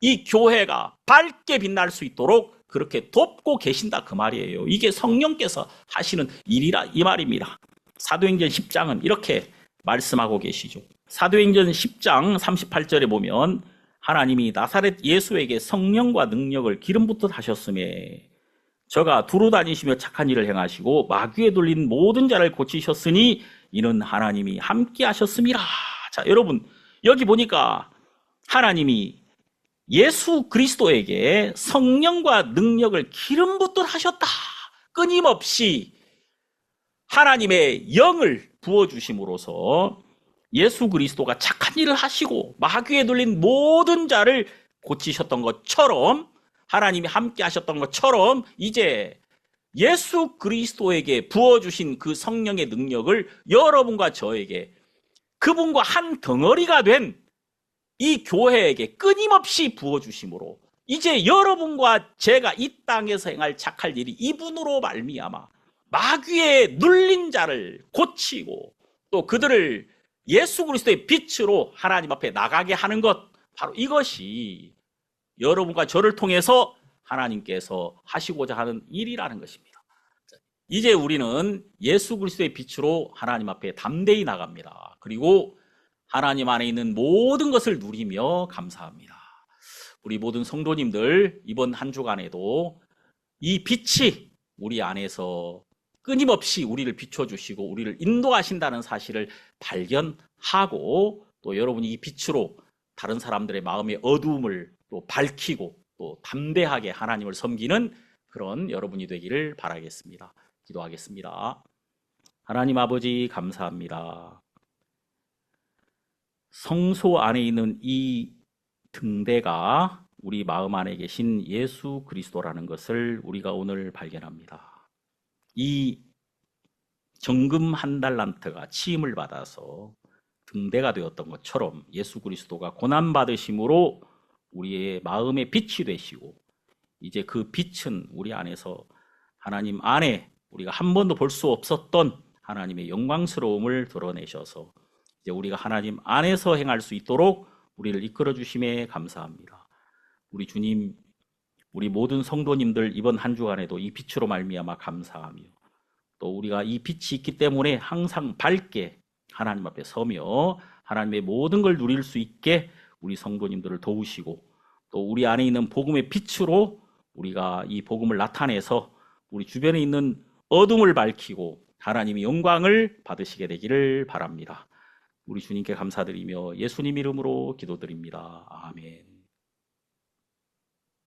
[SPEAKER 1] 이 교회가 밝게 빛날 수 있도록 그렇게 돕고 계신다, 그 말이에요. 이게 성령께서 하시는 일이라 이 말입니다. 사도행전 10장은 이렇게 말씀하고 계시죠. 사도행전 10장 38절에 보면 하나님이 나사렛 예수에게 성령과 능력을 기름 붓듯 하셨음에 저가 두루 다니시며 착한 일을 행하시고 마귀에 돌린 모든 자를 고치셨으니 이는 하나님이 함께 하셨음이라. 자, 여러분, 여기 보니까 하나님이 예수 그리스도에게 성령과 능력을 기름 붓듯 하셨다. 끊임없이 하나님의 영을 부어주심으로써 예수 그리스도가 착한 일을 하시고 마귀에 눌린 모든 자를 고치셨던 것처럼, 하나님이 함께 하셨던 것처럼, 이제 예수 그리스도에게 부어주신 그 성령의 능력을 여러분과 저에게, 그분과 한 덩어리가 된 이 교회에게 끊임없이 부어주심으로, 이제 여러분과 제가 이 땅에서 행할 착할 일이 이분으로 말미암아 마귀에 눌린 자를 고치고 또 그들을 예수 그리스도의 빛으로 하나님 앞에 나가게 하는 것, 바로 이것이 여러분과 저를 통해서 하나님께서 하시고자 하는 일이라는 것입니다. 이제 우리는 예수 그리스도의 빛으로 하나님 앞에 담대히 나갑니다. 그리고 하나님 안에 있는 모든 것을 누리며 감사합니다. 우리 모든 성도님들, 이번 한 주간에도 이 빛이 우리 안에서 끊임없이 우리를 비춰주시고 우리를 인도하신다는 사실을 발견하고, 또 여러분이 이 빛으로 다른 사람들의 마음의 어두움을 또 밝히고 또 담대하게 하나님을 섬기는 그런 여러분이 되기를 바라겠습니다. 기도하겠습니다. 하나님 아버지, 감사합니다. 성소 안에 있는 이 등대가 우리 마음 안에 계신 예수 그리스도라는 것을 우리가 오늘 발견합니다. 이 정금 1달란트가 치임을 받아서 등대가 되었던 것처럼 예수 그리스도가 고난받으심으로 우리의 마음의 빛이 되시고, 이제 그 빛은 우리 안에서 하나님 안에 우리가 한 번도 볼 수 없었던 하나님의 영광스러움을 드러내셔서 이제 우리가 하나님 안에서 행할 수 있도록 우리를 이끌어 주심에 감사합니다. 우리 주님, 우리 모든 성도님들 이번 한 주간에도 이 빛으로 말미암아 감사하며, 또 우리가 이 빛이 있기 때문에 항상 밝게 하나님 앞에 서며 하나님의 모든 걸 누릴 수 있게 우리 성도님들을 도우시고, 또 우리 안에 있는 복음의 빛으로 우리가 이 복음을 나타내서 우리 주변에 있는 어둠을 밝히고 하나님의 영광을 받으시게 되기를 바랍니다. 우리 주님께 감사드리며 예수님 이름으로 기도드립니다. 아멘.